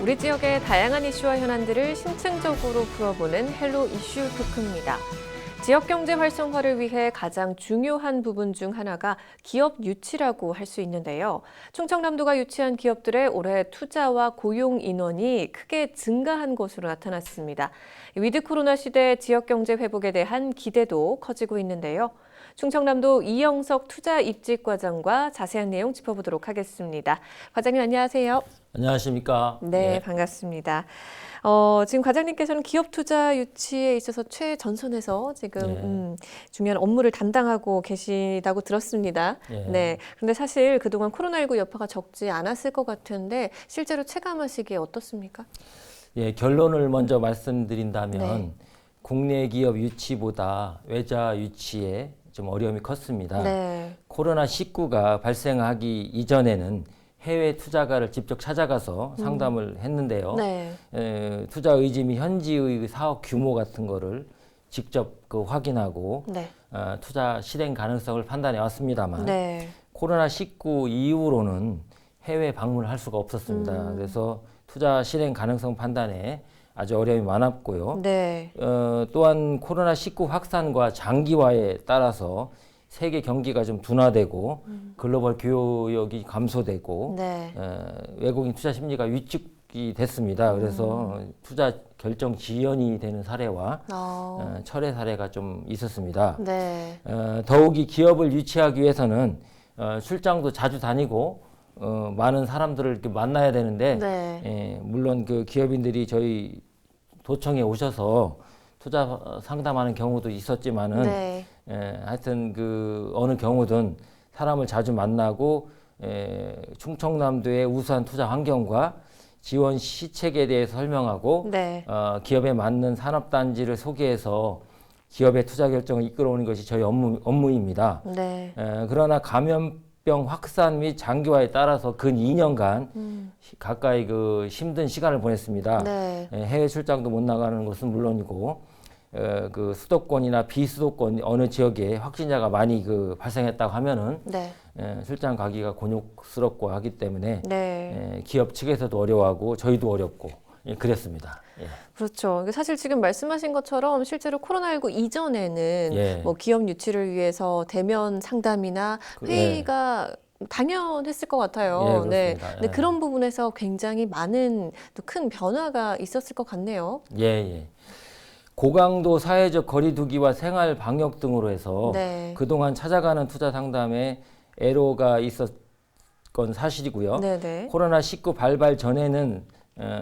우리 지역의 다양한 이슈와 현안들을 심층적으로 풀어보는 헬로 이슈 토크입니다. 지역 경제 활성화를 위해 가장 중요한 부분 중 하나가 기업 유치라고 할 수 있는데요. 충청남도가 유치한 기업들의 올해 투자와 고용 인원이 크게 증가한 것으로 나타났습니다. 위드 코로나 시대 지역 경제 회복에 대한 기대도 커지고 있는데요. 충청남도 이영석 투자입직과장과 자세한 내용 짚어보도록 하겠습니다. 과장님 안녕하세요. 안녕하십니까. 네, 반갑습니다. 지금 과장님께서는 기업 투자 유치에 있어서 최전선에서 지금 중요한 업무를 담당하고 계시다고 들었습니다. 네. 그런데 사실 그동안 코로나19 여파가 적지 않았을 것 같은데 실제로 체감하시기에 어떻습니까? 예, 결론을 먼저 말씀드린다면 네. 국내 기업 유치보다 외자 유치에 좀 어려움이 컸습니다. 네. 코로나19가 발생하기 이전에는 해외 투자가를 직접 찾아가서 상담을 했는데요. 네. 투자 의지 및 현지의 사업 규모 같은 거를 직접 확인하고 네. 투자 실행 가능성을 판단해 왔습니다만 네. 코로나19 이후로는 해외 방문을 할 수가 없었습니다. 그래서 투자 실행 가능성 판단에 아주 어려움이 많았고요. 네. 또한 코로나19 확산과 장기화에 따라서 세계 경기가 좀 둔화되고 글로벌 교역이 감소되고 네. 외국인 투자 심리가 위축이 됐습니다. 그래서 투자 결정 지연이 되는 사례와 철회 사례가 좀 있었습니다. 네. 더욱이 기업을 유치하기 위해서는 출장도 자주 다니고 많은 사람들을 이렇게 만나야 되는데 네. 물론 그 기업인들이 저희 도청에 오셔서 투자 상담하는 경우도 있었지만은 네. 하여튼 그 어느 경우든 사람을 자주 만나고 충청남도의 우수한 투자 환경과 지원 시책에 대해서 설명하고 네. 기업에 맞는 산업단지를 소개해서 기업의 투자 결정을 이끌어오는 것이 저희 업무입니다. 네. 그러나 감염병 확산 및 장기화에 따라서 근 2년간 가까이 그 힘든 시간을 보냈습니다. 네. 해외 출장도 못 나가는 것은 물론이고 그 수도권이나 비수도권 어느 지역에 확진자가 많이 발생했다고 하면은 네. 출장 가기가 곤욕스럽고 하기 때문에 네. 기업 측에서도 어려워하고 저희도 어렵고 그랬습니다. 그렇죠. 사실 지금 말씀하신 것처럼 실제로 코로나19 이전에는 뭐 기업 유치를 위해서 대면 상담이나 회의가 당연했을 것 같아요. 네. 근데 그런 부분에서 굉장히 많은 또 큰 변화가 있었을 것 같네요. 예. 고강도 사회적 거리두기와 생활 방역 등으로 해서 그동안 찾아가는 투자 상담에 애로가 있었건 사실이고요. 네네. 코로나19 발발 전에는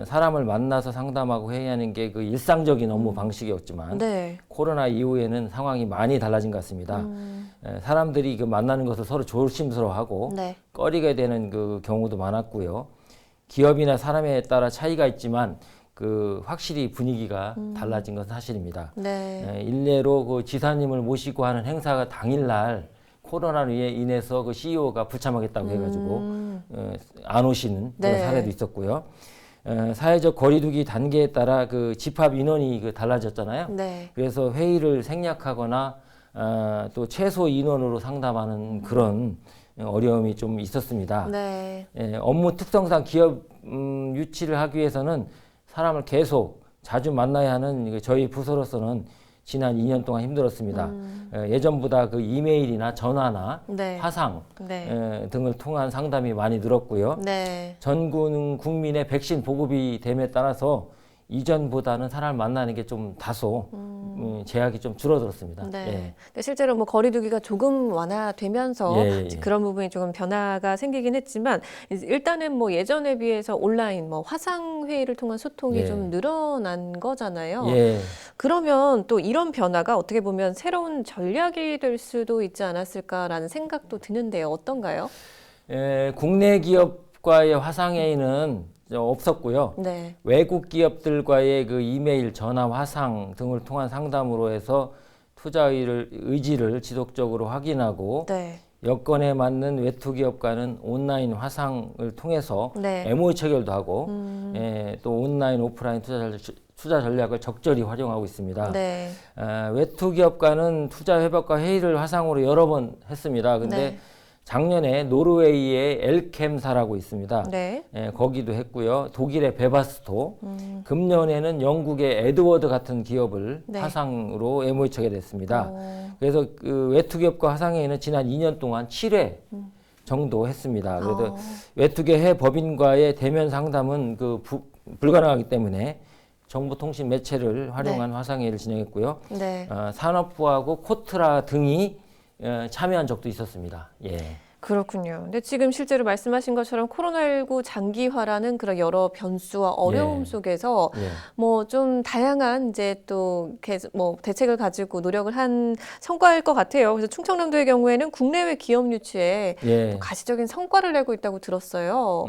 사람을 만나서 상담하고 회의하는 게 그 일상적인 업무 방식이었지만 코로나 이후에는 상황이 많이 달라진 것 같습니다. 사람들이 만나는 것을 서로 조심스러워하고 꺼리게 되는 그 경우도 많았고요. 기업이나 사람에 따라 차이가 있지만 확실히 분위기가 달라진 것은 사실입니다. 일례로 그 지사님을 모시고 하는 행사가 당일날 코로나로 인해서 그 CEO가 불참하겠다고 해가지고 안 오시는 그런 사례도 있었고요. 사회적 거리두기 단계에 따라 그 집합 인원이 달라졌잖아요. 그래서 회의를 생략하거나 또 최소 인원으로 상담하는 그런 어려움이 좀 있었습니다. 업무 특성상 기업 유치를 하기 위해서는 사람을 계속 자주 만나야 하는 저희 부서로서는 지난 2년 동안 힘들었습니다. 예전보다 그 이메일이나 전화나 화상 등을 통한 상담이 많이 늘었고요. 전 국민의 백신 보급이 됨에 따라서 이전보다는 사람을 만나는 게 좀 다소 제약이 좀 줄어들었습니다. 근데 실제로 뭐 거리두기가 조금 완화되면서 그런 부분이 조금 변화가 생기긴 했지만 일단은 뭐 예전에 비해서 온라인 뭐 화상 회의를 통한 소통이 좀 늘어난 거잖아요. 그러면 또 이런 변화가 어떻게 보면 새로운 전략이 될 수도 있지 않았을까라는 생각도 드는데요. 어떤가요? 국내 기업과의 화상 회의는 없었고요. 외국 기업들과의 그 이메일, 전화, 화상 등을 통한 상담으로 해서 투자 의지를 지속적으로 확인하고 여건에 맞는 외투 기업과는 온라인 화상을 통해서 MOU 체결도 하고 또 온라인, 오프라인 투자 전략을 적절히 활용하고 있습니다. 외투 기업과는 투자 협약과 회의를 화상으로 여러 번 했습니다. 근데 작년에 노르웨이의 엘캠사라고 있습니다. 네. 거기도 했고요. 독일의 베바스토, 금년에는 영국의 에드워드 같은 기업을 네. 화상으로 MOU처게 됐습니다. 그래서 그 외투기업과 화상회의는 지난 2년 동안 7회 정도 했습니다. 그래도 외투계 법인과의 대면 상담은 불가능하기 때문에 정보통신 매체를 활용한 화상회의를 진행했고요. 네. 산업부하고 코트라 등이 참여한 적도 있었습니다. 예. 그렇군요. 근데 지금 실제로 말씀하신 것처럼 코로나19 장기화라는 그런 여러 변수와 어려움 속에서 뭐 좀 다양한 이제 또 뭐 대책을 가지고 노력을 한 성과일 것 같아요. 그래서 충청남도의 경우에는 국내외 기업 유치에 또 가시적인 성과를 내고 있다고 들었어요.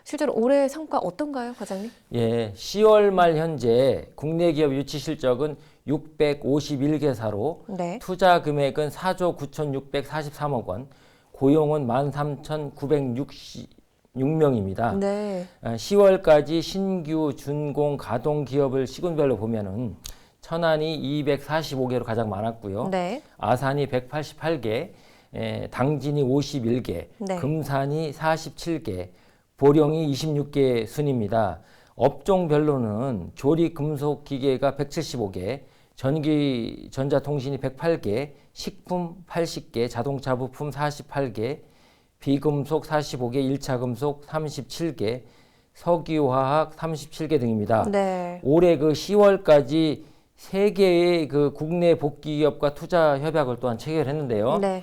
실제로 올해 성과 어떤가요, 과장님? 예, 10월 말 현재 국내 기업 유치 실적은 651개사로 네. 투자 금액은 4조 9,643억 원, 고용은 13,966명입니다. 네. 10월까지 신규 준공 가동 기업을 시군별로 보면은 천안이 245개로 가장 많았고요. 네. 아산이 188개, 당진이 51개, 네. 금산이 47개, 보령이 26개 순입니다. 업종별로는 조리 금속 기계가 175개, 전기 전자통신이 108개, 식품 80개, 자동차 부품 48개, 비금속 45개, 1차 금속 37개, 석유화학 37개 등입니다. 네. 올해 그 10월까지 3개의 그 국내 복귀기업과 투자 협약을 또한 체결했는데요. 네.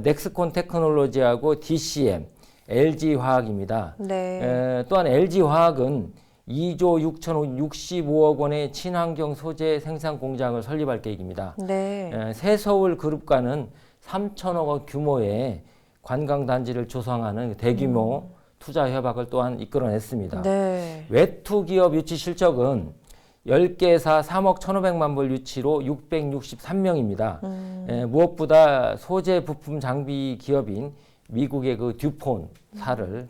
넥스콘 테크놀로지하고 DCM, LG화학입니다. 네. 또한 LG화학은 2조 6,065억 원의 친환경 소재 생산 공장을 설립할 계획입니다. 네. 새서울 그룹과는 3천억 원 규모의 관광단지를 조성하는 대규모 투자 협약을 또한 이끌어냈습니다. 네. 외투 기업 유치 실적은 10개사 3억 1,500만 불 유치로 663명입니다. 무엇보다 소재 부품 장비 기업인 미국의 그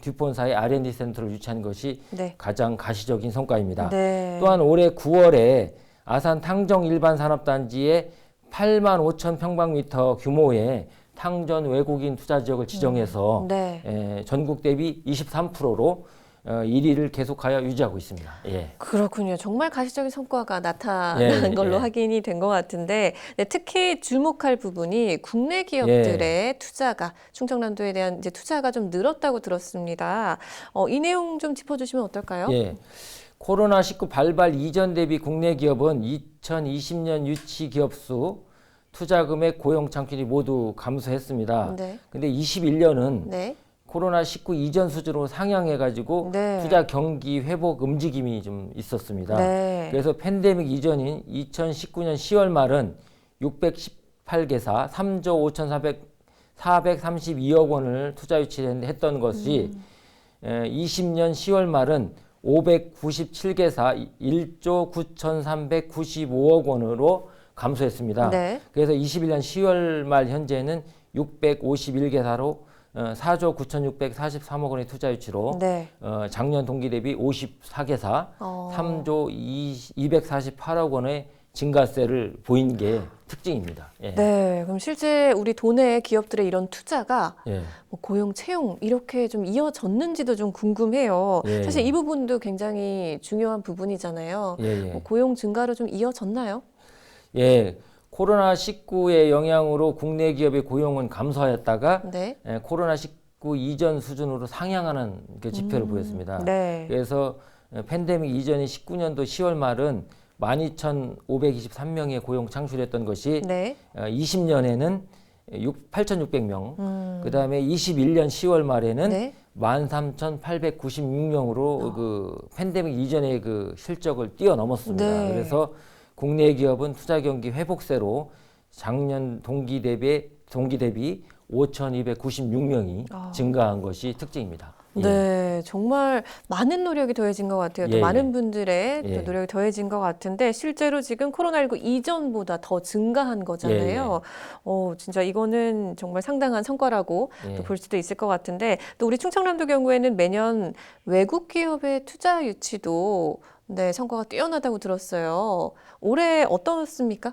듀폰사의 R&D 센터를 유치한 것이 네. 가장 가시적인 성과입니다. 네. 또한 올해 9월에 아산 탕정 일반 산업단지에 8만 5천 평방미터 규모의 탕전 외국인 투자 지역을 지정해서 네. 전국 대비 23%로 1위를 계속하여 유지하고 있습니다. 예. 그렇군요. 정말 가시적인 성과가 나타난 걸로 확인이 된 것 같은데 특히 주목할 부분이 국내 기업들의 투자가 충청남도에 대한 이제 투자가 좀 늘었다고 들었습니다. 이 내용 좀 짚어주시면 어떨까요? 예. 코로나19 발발 이전 대비 국내 기업은 2020년 유치 기업 수, 투자 금액, 고용 창출이 모두 감소했습니다. 네. 근데 21년은 네. 코로나19 이전 수준으로 상향해가지고 투자 경기 회복 움직임이 좀 있었습니다. 네. 그래서 팬데믹 이전인 2019년 10월 말은 618개사 3조 432억 원을 투자 유치했던 것이 20년 10월 말은 597개사 1조 9,395억 원으로 감소했습니다. 네. 그래서 21년 10월 말 현재는 651개사로 4조 9,643억 원의 투자 유치로 작년 동기 대비 54개사 3조 248억 원의 증가세를 보인 게 특징입니다. 예. 네, 그럼 실제 우리 도내 기업들의 이런 투자가 뭐 고용 채용 이렇게 좀 이어졌는지도 좀 궁금해요. 사실 이 부분도 굉장히 중요한 부분이잖아요. 뭐 고용 증가로 좀 이어졌나요? 예. 코로나19의 영향으로 국내 기업의 고용은 감소하였다가 코로나19 이전 수준으로 상향하는 그 지표를 보였습니다. 그래서 팬데믹 이전인 19년도 10월 말은 12,523명의 고용 창출했던 것이 20년에는 8,600명, 그다음에 21년 10월 말에는 13,896명으로 그 팬데믹 이전의 그 실적을 뛰어넘었습니다. 그래서 국내 기업은 투자 경기 회복세로 작년 동기 대비 5,296명이 증가한 것이 특징입니다. 네, 정말 많은 노력이 더해진 것 같아요. 또 많은 분들의 또 노력이 더해진 것 같은데 실제로 지금 코로나19 이전보다 더 증가한 거잖아요. 진짜 이거는 정말 상당한 성과라고 또 볼 수도 있을 것 같은데 또 우리 충청남도 경우에는 매년 외국 기업의 투자 유치도 성과가 뛰어나다고 들었어요. 올해 어떻습니까?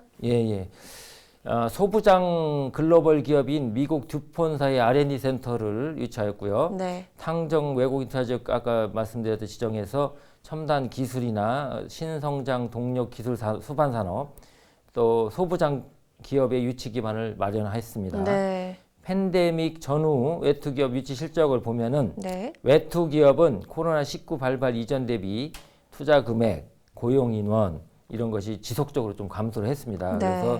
소부장 글로벌 기업인 미국 듀폰사의 R&D 센터를 유치하였고요. 네. 탕정 외국인 투자 지역 아까 말씀드렸던 지정에서 첨단 기술이나 신성장 동력 기술 수반 산업 또 소부장 기업의 유치 기반을 마련했습니다. 네. 팬데믹 전후 외투 기업 유치 실적을 보면은 네. 외투 기업은 코로나19 발발 이전 대비 투자 금액, 고용 인원 이런 것이 지속적으로 좀 감소를 했습니다. 네. 그래서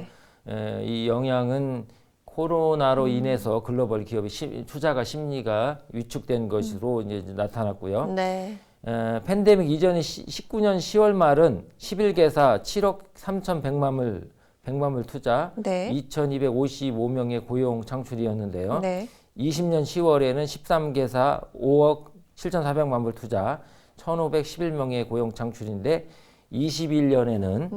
이 영향은 코로나로 인해서 글로벌 기업의 투자가 심리가 위축된 것으로 이제 나타났고요. 네. 팬데믹 이전에 19년 10월 말은 11개사 7억 3,100만 불 투자, 네. 2,255명의 고용 창출이었는데요. 네. 20년 10월에는 13개사 5억 7,400만 불 투자, 1,511명의 고용 창출인데 21년에는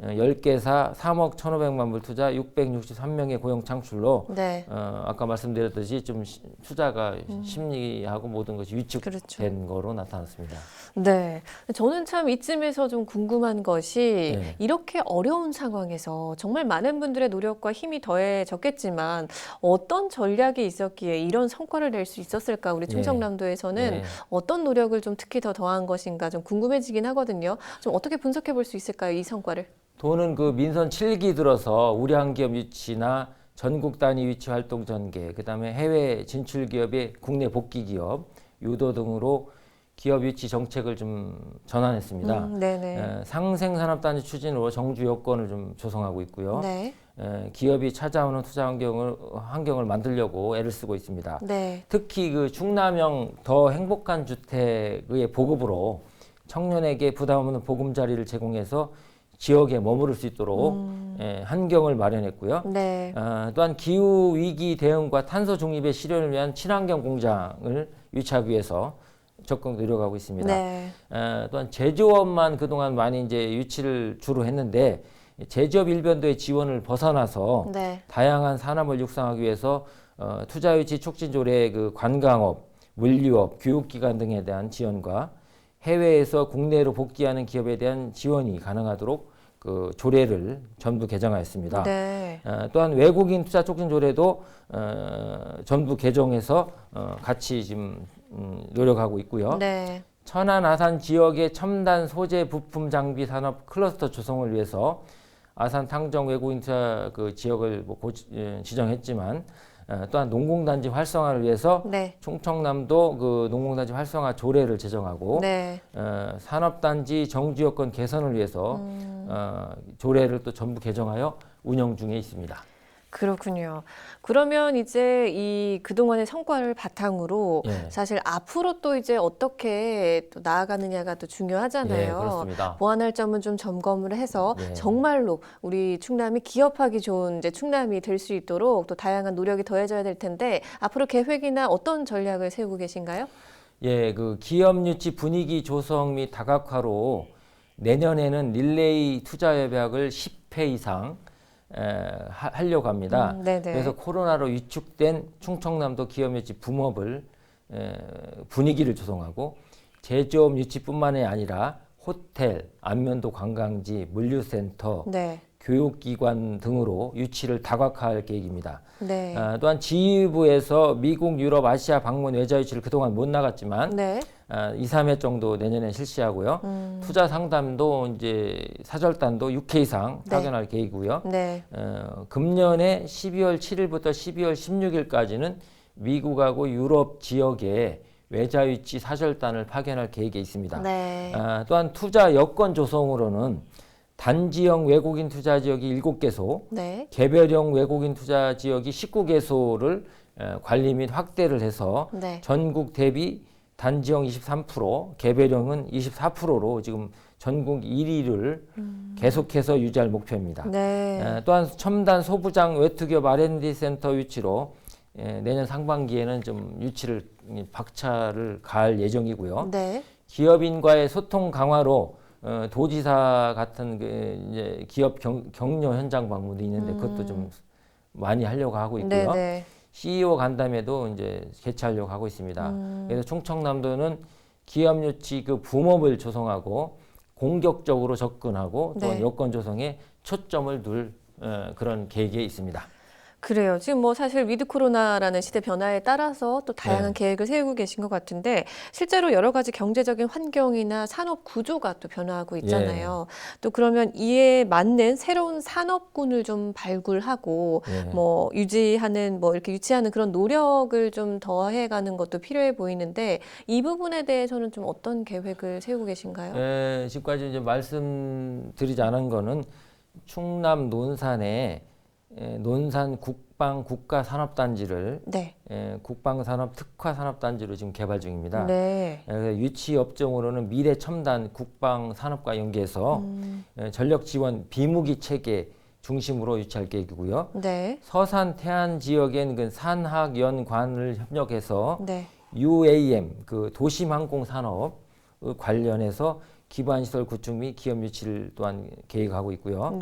10개사 3억 1,500만 불 투자 663명의 고용 창출로 네. 아까 말씀드렸듯이 좀 투자가 심리하고 모든 것이 위축된 그렇죠. 거로 나타났습니다. 네. 저는 참 이쯤에서 좀 궁금한 것이 네. 이렇게 어려운 상황에서 정말 많은 분들의 노력과 힘이 더해졌겠지만 어떤 전략이 있었기에 이런 성과를 낼 수 있었을까? 우리 충청남도에서는 네. 어떤 노력을 좀 특히 더 더한 것인가 좀 궁금해지긴 하거든요. 좀 어떻게 분석해 볼 수 있을까요? 이 성과를. 도는 그 민선 7기 들어서 우량 기업 유치나 전국 단위 유치 활동 전개, 그다음에 해외 진출 기업의 국내 복귀 기업 유도 등으로 기업 유치 정책을 좀 전환했습니다. 네네. 상생산업 단지 추진으로 정주 여건을 좀 조성하고 있고요. 네. 기업이 찾아오는 투자 환경을 만들려고 애를 쓰고 있습니다. 네. 특히 그 충남형 더 행복한 주택의 보급으로 청년에게 부담 없는 보금자리를 제공해서 지역에 머무를 수 있도록 환경을 마련했고요. 네. 또한 기후 위기 대응과 탄소 중립의 실현을 위한 친환경 공장을 유치하기 위해서 적극 노력하고 있습니다. 네. 또한 제조업만 그동안 많이 이제 유치를 주로 했는데 제조업 일변도의 지원을 벗어나서 네. 다양한 산업을 육성하기 위해서 투자 유치 촉진 조례의 그 관광업, 물류업, 교육기관 등에 대한 지원과 해외에서 국내로 복귀하는 기업에 대한 지원이 가능하도록 그 조례를 전부 개정하였습니다. 네. 또한 외국인 투자 촉진 조례도 전부 개정해서 같이 지금 노력하고 있고요. 네. 천안 아산 지역의 첨단 소재 부품 장비 산업 클러스터 조성을 위해서 아산 탕정 외국인 투자 그 지역을 지정했지만 또한 농공단지 활성화를 위해서 네. 충청남도 그 농공단지 활성화 조례를 제정하고 네. 산업단지 정주 여건 개선을 위해서 조례를 또 전부 개정하여 운영 중에 있습니다. 그렇군요. 그러면 이제 이 그동안의 성과를 바탕으로 예. 사실 앞으로 또 이제 어떻게 또 나아가느냐가 또 중요하잖아요. 예, 그렇습니다. 보완할 점은 좀 점검을 해서 예. 정말로 우리 충남이 기업하기 좋은 이제 충남이 될 수 있도록 또 다양한 노력이 더해져야 될 텐데 앞으로 계획이나 어떤 전략을 세우고 계신가요? 예, 그 기업 유치 분위기 조성 및 다각화로 내년에는 릴레이 투자 협약을 10회 이상 하려고 합니다. 네네. 그래서 코로나로 위축된 충청남도 기업 유치 붐업을 분위기를 조성하고 제조업 유치뿐만이 아니라 호텔, 안면도 관광지, 물류센터, 네. 교육기관 등으로 유치를 다각화할 계획입니다. 네. 또한 지휘부에서 미국, 유럽, 아시아 방문 외자 유치를 그동안 못 나갔지만 네. 2, 3회 정도 내년에 실시하고요. 투자 상담도 이제 사절단도 6회 이상 네. 파견할 계획이고요. 네. 금년에 12월 7일부터 12월 16일까지는 미국하고 유럽 지역에 외자 유치 사절단을 파견할 계획에 있습니다. 네. 또한 투자 여건 조성으로는 단지형 외국인 투자 지역이 7개소, 네. 개별형 외국인 투자 지역이 19개소를 관리 및 확대를 해서 네. 전국 대비 단지형 23%, 개별형은 24%로 지금 전국 1위를 계속해서 유지할 목표입니다. 네. 또한 첨단 소부장 외투기업 R&D 센터 유치로 내년 상반기에는 좀 유치를 박차를 가할 예정이고요. 네. 기업인과의 소통 강화로 도지사 같은 그 이제 기업 격려 현장 방문도 있는데 그것도 좀 많이 하려고 하고 있고요. 네네. CEO 간담회도 이제 개최하려고 하고 있습니다. 그래서 충청남도는 기업 유치 그 붐업을 조성하고 공격적으로 접근하고 또 네. 여건 조성에 초점을 둘 그런 계획에 있습니다. 그래요. 지금 뭐 사실 위드 코로나라는 시대 변화에 따라서 또 다양한 계획을 세우고 계신 것 같은데 실제로 여러 가지 경제적인 환경이나 산업 구조가 또 변화하고 있잖아요. 또 그러면 이에 맞는 새로운 산업군을 좀 발굴하고 뭐 유지하는 뭐 이렇게 유치하는 그런 노력을 좀 더해가는 것도 필요해 보이는데 이 부분에 대해서는 좀 어떤 계획을 세우고 계신가요? 지금까지 이제 말씀드리지 않은 거는 충남 논산에 논산 국방 국가산업단지를 국방산업 특화산업단지로 지금 개발 중입니다. 유치 업종으로는 미래첨단 국방산업과 연계해서 전력 지원 비무기 체계 중심으로 유치할 계획이고요. 서산 태안 지역엔 그 산학연관을 협력해서 UAM 그 도심항공 산업 관련해서 기반시설 구축 및 기업 유치를 또한 계획하고 있고요.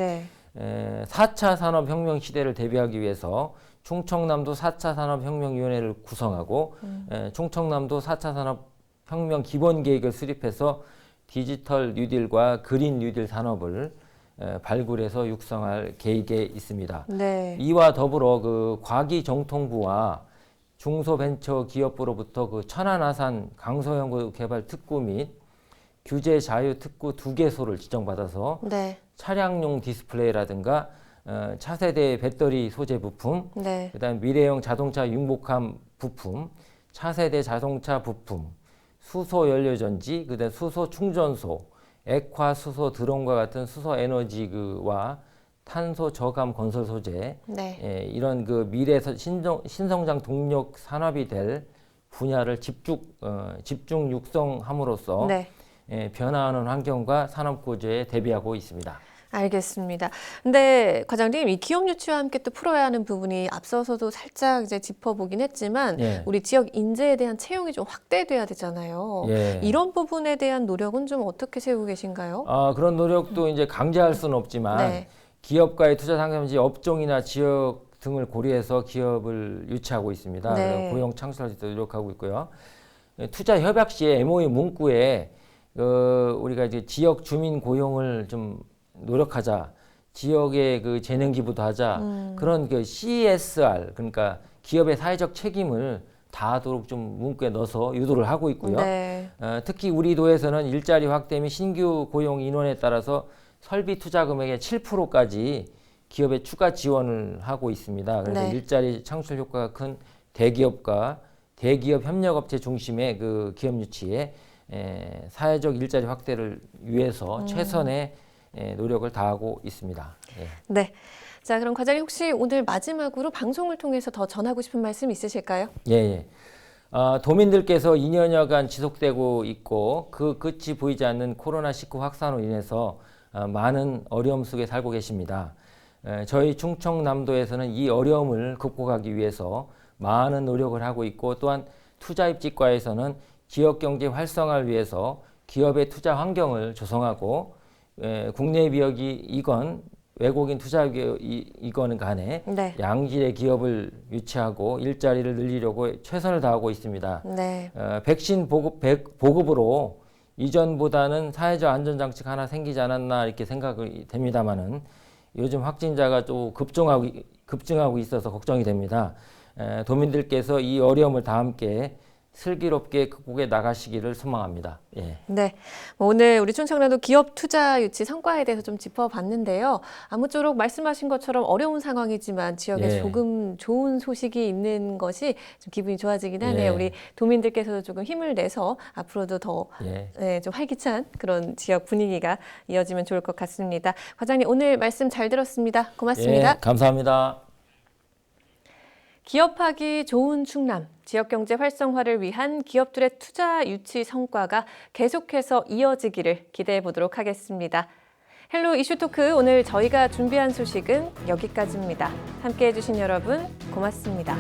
4차 산업혁명 시대를 대비하기 위해서 충청남도 4차 산업혁명위원회를 구성하고 충청남도 4차 산업혁명 기본계획을 수립해서 디지털 뉴딜과 그린 뉴딜 산업을 발굴해서 육성할 계획에 있습니다. 이와 더불어 그 과기정통부와 중소벤처기업부로부터 그 천안아산 강서연구개발 특구 및 규제 자유 특구 2개소를 지정받아서 차량용 디스플레이라든가 차세대 배터리 소재 부품, 그다음 미래형 자동차 융복함 부품, 차세대 자동차 부품, 수소 연료전지, 그다음 수소 충전소, 액화 수소 드론과 같은 수소 에너지와 탄소 저감 건설 소재, 이런 그 미래 신성장 동력 산업이 될 분야를 집중 육성함으로써 변화하는 환경과 산업 구조에 대비하고 있습니다. 알겠습니다. 근데 과장님, 이 기업 유치와 함께 또 풀어야 하는 부분이 앞서서도 살짝 이제 짚어보긴 했지만 우리 지역 인재에 대한 채용이 좀 확대돼야 되잖아요. 이런 부분에 대한 노력은 좀 어떻게 세우고 계신가요? 그런 노력도 이제 강제할 수는 없지만 기업과의 투자 상담지 업종이나 지역 등을 고려해서 기업을 유치하고 있습니다. 고용 창출할 수 있도록 노력하고 있고요. 투자 협약 시에 MOU 문구에 우리가 이제 지역 주민 고용을 좀 노력하자, 지역에 그 재능 기부도 하자, 그런 그 CSR, 그러니까 기업의 사회적 책임을 다하도록 좀 문구에 넣어서 유도를 하고 있고요. 특히 우리 도에서는 일자리 확대 및 신규 고용 인원에 따라서 설비 투자 금액의 7%까지 기업에 추가 지원을 하고 있습니다. 그래서 일자리 창출 효과가 큰 대기업과 대기업 협력업체 중심의 그 기업 유치에 사회적 일자리 확대를 위해서 최선의 노력을 다하고 있습니다. 자, 그럼 과장님 혹시 오늘 마지막으로 방송을 통해서 더 전하고 싶은 말씀 있으실까요? 도민들께서 2년여간 지속되고 있고 그 끝이 보이지 않는 코로나19 확산으로 인해서 많은 어려움 속에 살고 계십니다. 저희 충청남도에서는 이 어려움을 극복하기 위해서 많은 노력을 하고 있고 또한 투자입지과에서는 지역경제 활성화를 위해서 기업의 투자 환경을 조성하고 국내 기업이건 외국인 투자기관은 간에 양질의 기업을 유치하고 일자리를 늘리려고 최선을 다하고 있습니다. 백신 보급으로 이전보다는 사회적 안전장치가 하나 생기지 않았나 이렇게 생각이 됩니다만은 요즘 확진자가 또 급증하고 있어서 걱정이 됩니다. 도민들께서 이 어려움을 다 함께 슬기롭게 극복해 나가시기를 소망합니다. 오늘 우리 충청남도 기업 투자 유치 성과에 대해서 좀 짚어봤는데요. 아무쪼록 말씀하신 것처럼 어려운 상황이지만 지역에 조금 좋은 소식이 있는 것이 좀 기분이 좋아지긴 하네요. 우리 도민들께서도 조금 힘을 내서 앞으로도 더 좀 활기찬 그런 지역 분위기가 이어지면 좋을 것 같습니다. 과장님, 오늘 말씀 잘 들었습니다. 고맙습니다. 감사합니다. 기업하기 좋은 충남, 지역경제 활성화를 위한 기업들의 투자 유치 성과가 계속해서 이어지기를 기대해 보도록 하겠습니다. 헬로 이슈토크, 오늘 저희가 준비한 소식은 여기까지입니다. 함께해 주신 여러분 고맙습니다.